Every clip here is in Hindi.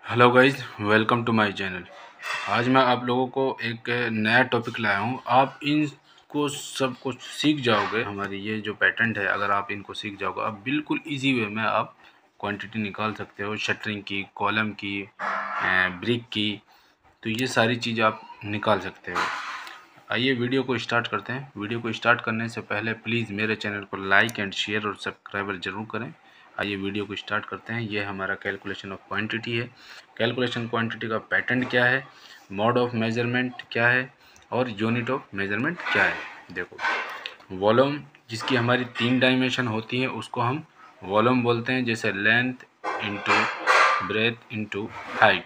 Hello guys, welcome to my channel. आज मैं आप लोगों को एक नया टॉपिक लाया हूँ। आप इनको सब कुछ सीख जाओगे। हमारी ये जो पैटर्न है, अगर आप इनको सीख जाओगे, आप बिल्कुल इजी वे में आप क्वांटिटी निकाल सकते हो, शटरिंग की, कॉलम की, ब्रिक की। तो ये सारी चीज़ आप निकाल सकते हो। आइए वीडियो को स्टार्ट करते हैं। वीडियो को स्टार्ट करने से पहले प्लीज़ मेरे चैनल को लाइक एंड शेयर और सब्सक्राइबर ज़रूर करें। आइए ये को स्टार्ट करते हैं। ये हमारा कैलकुलेशन ऑफ क्वांटिटी है। कैलकुलेशन क्वांटिटी का पैटर्न क्या है, मोड ऑफ मेजरमेंट क्या है और यूनिट ऑफ मेजरमेंट क्या है। देखो, वॉल्यूम जिसकी हमारी 3 डायमेंशन होती है उसको हम वॉल्यूम बोलते हैं, जैसे length into breadth into height.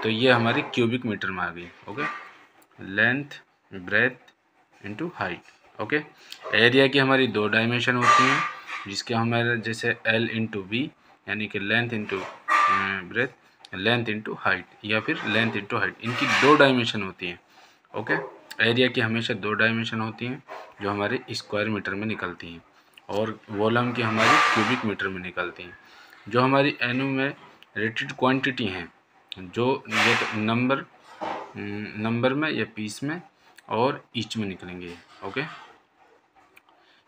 तो ये हमारी क्यूबिक मीटर में आ गई। Okay, length breadth into height. Okay, area की हमारी 2 डायमेंशन होती हैं, जिसके हमारे जैसे L इंटू बी, यानी कि length into breadth, length into height, या फिर लेंथ इंटू हाइट। इनकी 2 डायमेंशन होती हैं। ओके, एरिया की हमेशा 2 डायमेंशन होती हैं जो हमारे स्क्वायर मीटर में निकलती हैं, और वॉल्यूम की हमारी क्यूबिक मीटर में निकलती हैं। जो हमारी एनुमेरेटेड क्वांटिटी हैं, जो ये तो नंबर में या पीस में और ईच में निकलेंगे। ओके,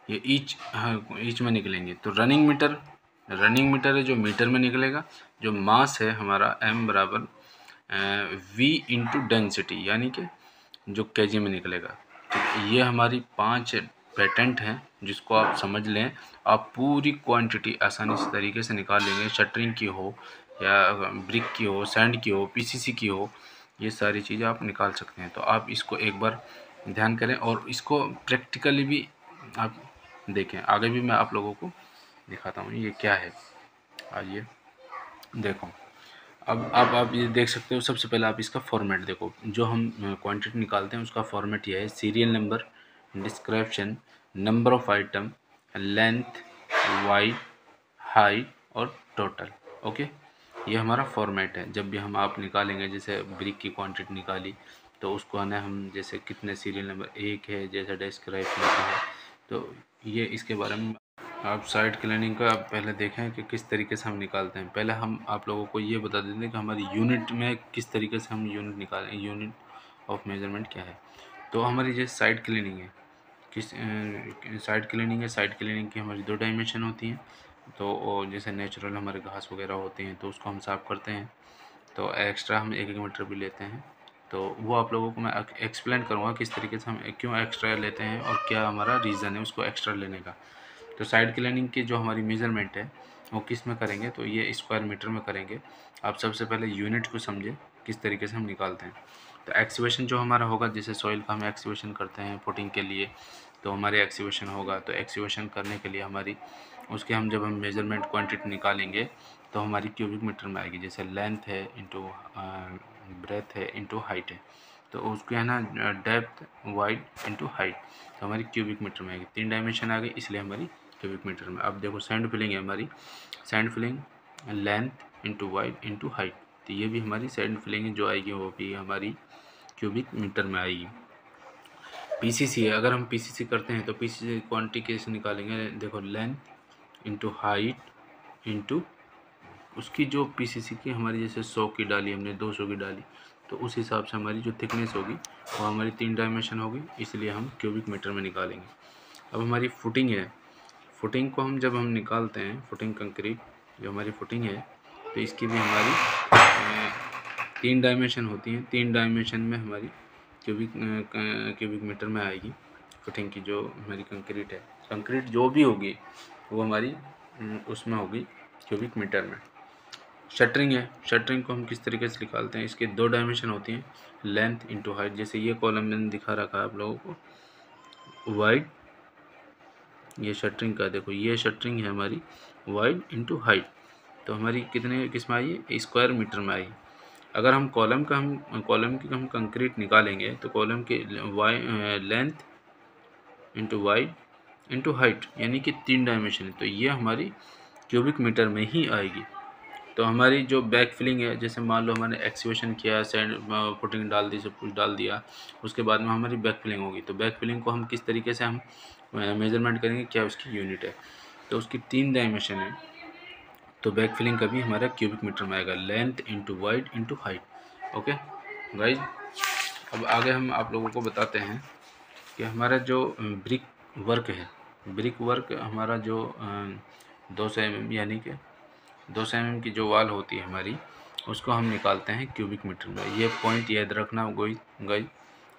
ये ईच में निकलेंगे। तो रनिंग मीटर है जो मीटर में निकलेगा। जो मास है हमारा m बराबर v इंटू डेंसिटी, यानी कि जो kg में निकलेगा। तो ये हमारी 5 पैटर्न हैं, जिसको आप समझ लें, आप पूरी क्वांटिटी आसानी से तरीके से निकाल लेंगे। शटरिंग की हो या ब्रिक की हो, सैंड की हो, पीसीसी की हो, ये सारी चीज़ें आप निकाल सकते हैं। तो आप इसको एक बार ध्यान करें और इसको प्रैक्टिकली भी आप देखें। आगे भी मैं आप लोगों को दिखाता हूँ ये क्या है। आइए देखो, अब आप ये देख सकते हो। सबसे पहले आप इसका फॉर्मेट देखो। जो हम क्वांटिटी निकालते हैं उसका फॉर्मेट ये है: serial number, description, number of item, length, wide, height और टोटल। ओके, ये हमारा फॉर्मेट है। जब भी हम आप निकालेंगे, जैसे ब्रिक की क्वांटिटी निकाली, तो उसको है ना हम जैसे कितने सीरियल नंबर 1 है, जैसे डिस्क्राइब करते हैं। तो ये इसके बारे में आप साइड क्लीनिंग का पहले देखें कि किस तरीके से हम निकालते हैं। पहले हम आप लोगों को ये बता देते हैं कि हमारी यूनिट में किस तरीके से हम यूनिट निकालें, यूनिट ऑफ मेजरमेंट क्या है। तो हमारी जो साइड क्लीनिंग है, साइड क्लीनिंग की हमारी 2 डायमेंशन होती हैं। तो जैसे नेचुरल हमारे घास वगैरह होते हैं तो उसको हम साफ़ करते हैं, तो एक्स्ट्रा हम 1-1 मीटर भी लेते हैं। तो वो आप लोगों को मैं एक्सप्लेन करूँगा किस तरीके से हम क्यों एक्स्ट्रा लेते हैं और क्या हमारा रीज़न है उसको एक्स्ट्रा लेने का। तो साइड क्लीनिंग की जो हमारी मेज़रमेंट है वो किस में करेंगे, तो ये स्क्वायर मीटर में करेंगे। आप सबसे पहले यूनिट को समझें किस तरीके से हम निकालते हैं। तो एक्सकेवेशन जो हमारा होगा, जैसे सॉइल का हम एक्सकेवेशन करते हैं फुटिंग के लिए, तो हमारे एक्सकेवेशन होगा। तो एक्सकेवेशन करने के लिए हमारी उसके हम जब हम मेज़रमेंट क्वांटिटी निकालेंगे तो हमारी क्यूबिक मीटर में आएगी। जैसे लेंथ है इंटू ब्रेथ है इंटू हाइट है, तो उसको है ना डेप्थ, वाइड इंटू हाइट, तो हमारी क्यूबिक मीटर में आएगी। 3 डायमेंशन आ गई, इसलिए हमारी क्यूबिक मीटर में। अब देखो, सैंड फिलिंग है हमारी। Sand filling length into wide into height, तो ये भी हमारी सैंड फिलिंग जो आएगी वो भी हमारी क्यूबिक मीटर में आएगी। पीसीसी है, अगर हम पीसीसी करते हैं तो पीसीसी क्वांटिटी कैसे निकालेंगे। देखो, लेंथ इंटू हाइट इंटू उसकी जो पीसीसी की हमारी, जैसे 100 की डाली हमने, 200 की डाली, तो उस हिसाब से हमारी जो थिकनेस होगी वो हमारी 3 डायमेंशन होगी, इसलिए हम क्यूबिक मीटर में निकालेंगे। अब हमारी फुटिंग है। फुटिंग को हम जब हम निकालते हैं, फुटिंग कंक्रीट जो हमारी फुटिंग है, तो इसकी भी हमारी 3 डायमेंशन होती हैं। 3 डायमेंशन में हमारी क्यूबिक मीटर में आएगी फुटिंग की। जो हमारी कंक्रीट है, कंक्रीट जो भी होगी वो हमारी उसमें होगी क्यूबिक मीटर में। शटरिंग है। शटरिंग को हम किस तरीके से निकालते हैं, इसके 2 डायमेंशन होती हैं, लेंथ इंटू हाइट। जैसे ये कॉलम मैंने दिखा रखा है आप लोगों को, वाइड, ये शटरिंग का देखो, ये शटरिंग है हमारी वाइड इंटू हाइट, तो हमारी कितने किस में आई है, स्क्वायर मीटर में आई। अगर हम कॉलम की हम कंक्रीट निकालेंगे तो कॉलम की length into wide into height, यानी कि 3 डायमेंशन है, तो ये हमारी क्यूबिक मीटर में ही आएगी। तो हमारी जो बैक फिलिंग है, जैसे मान लो हमने एक्सकेवेशन किया, सैंड फुटिंग डाल दी, सब कुछ डाल दिया, उसके बाद में हमारी बैक फिलिंग होगी। तो बैक फिलिंग को हम किस तरीके से हम मेजरमेंट करेंगे, क्या उसकी यूनिट है, तो उसकी 3 डायमेंशन है। तो बैक फिलिंग का भी हमारा क्यूबिक मीटर में आएगा, length into wide into height. Okay guys, अब आगे हम आप लोगों को बताते हैं कि हमारा जो ब्रिक वर्क है, ब्रिक वर्क हमारा जो 200 mm यानी कि 200 mm की जो वाल होती है हमारी, उसको हम निकालते हैं क्यूबिक मीटर में। ये पॉइंट याद रखना गाइज,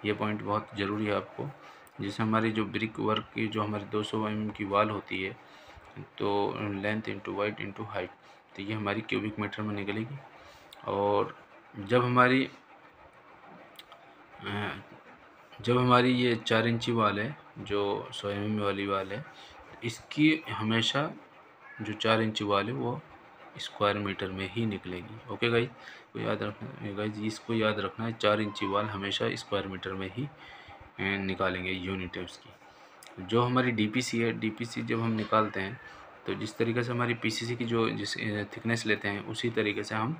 ये पॉइंट बहुत ज़रूरी है आपको। जैसे हमारी जो ब्रिक वर्क की जो हमारी 200 mm की वाल होती है, तो length into wide into height, तो ये हमारी क्यूबिक मीटर में निकलेगी। और जब हमारी ये 4 इंची वाल है, जो 100 mm वाली वाल है, इसकी हमेशा जो 4 इंची वाल है वो स्क्वायर मीटर में ही निकलेगी। ओके गाइज, को याद रखना गाइज, इसको याद रखना है, 4 इंची वाल हमेशा स्क्वायर मीटर में ही निकालेंगे यूनिट है उसकी। जो हमारी डीपीसी है, डीपीसी जब हम निकालते हैं तो जिस तरीके से हमारी पीसीसी की जो जिस थिकनेस लेते हैं, उसी तरीके से हम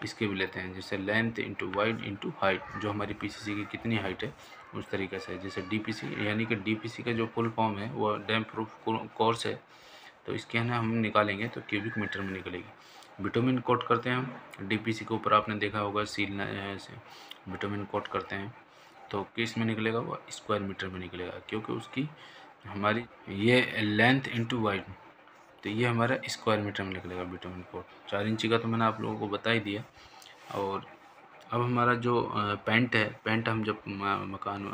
इसके भी लेते हैं। जैसे length into wide into height, जो हमारी पीसीसी की कितनी हाइट है उस तरीके से। जैसे डीपीसी यानी कि डीपीसी का जो फुल फॉर्म है वो डैम प्रूफ कोर्स है, तो इसके है ना हम निकालेंगे तो क्यूबिक मीटर में निकलेगी। बिटुमिन कोट करते हैं हम डीपीसी के ऊपर, आपने देखा होगा सील से बिटुमिन कोट करते हैं, तो किस में निकलेगा, वो स्क्वायर मीटर में निकलेगा, क्योंकि उसकी हमारी ये लेंथ इंटू वाइड, तो ये हमारा स्क्वायर मीटर में निकलेगा बिटुमिन कोट। 4 इंची का तो मैंने आप लोगों को बता ही दिया। और अब हमारा जो पेंट है, पेंट हम जब मकान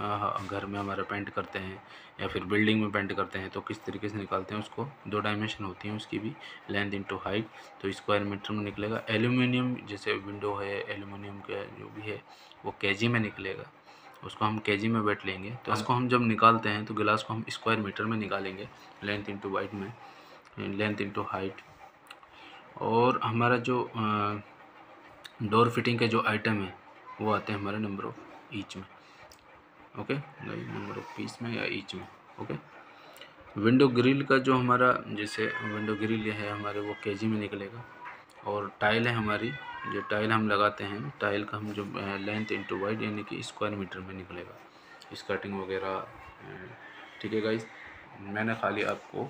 घर में हमारा पेंट करते हैं या फिर बिल्डिंग में पेंट करते हैं, तो किस तरीके से निकालते हैं उसको, 2 डायमेंशन होती हैं उसकी भी, लेंथ इंटू हाइट, तो स्क्वायर मीटर में निकलेगा। एल्यूमिनियम जैसे विंडो है, एल्यूमिनियम का जो भी है वो केजी में निकलेगा, उसको हम केजी में बैठ लेंगे। तो उसको हम जब निकालते हैं तो गिलास को हम स्क्वायर मीटर में निकालेंगे, लेंथ इंटू वाइड में, लेंथ इंटू हाइट। और हमारा जो डोर फिटिंग के जो आइटम है वो आते हैं हमारे नंबर ऑफ ईच में। ओके, नंबर ऑफ पीस में या ईच में। ओके, विंडो ग्रिल का जो हमारा, जैसे विंडो ग्रिल है हमारे, वो केजी में निकलेगा। और टाइल है हमारी, जो टाइल हम लगाते हैं, टाइल का हम जो लेंथ इंटू वाइड यानी कि स्क्वायर मीटर में निकलेगा, स्कर्टिंग वगैरह। ठीक है गाइस, मैंने खाली आपको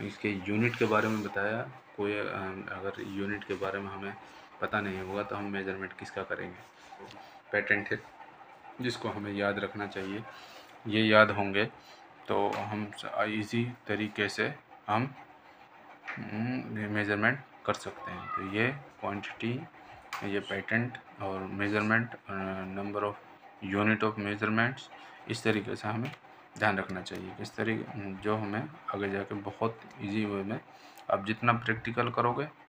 इसके यूनिट के बारे में बताया। कोई अगर यूनिट के बारे में हमें पता नहीं होगा तो हम मेजरमेंट किसका करेंगे। पेटेंट है जिसको हमें याद रखना चाहिए, ये याद होंगे तो हम इजी तरीके से हम मेजरमेंट कर सकते हैं। तो ये क्वांटिटी, ये पेटेंट और measurement, number of unit of measurements, इस तरीके से हमें ध्यान रखना चाहिए। इस तरीके जो हमें आगे जाके बहुत इजी वे में, आप जितना प्रैक्टिकल करोगे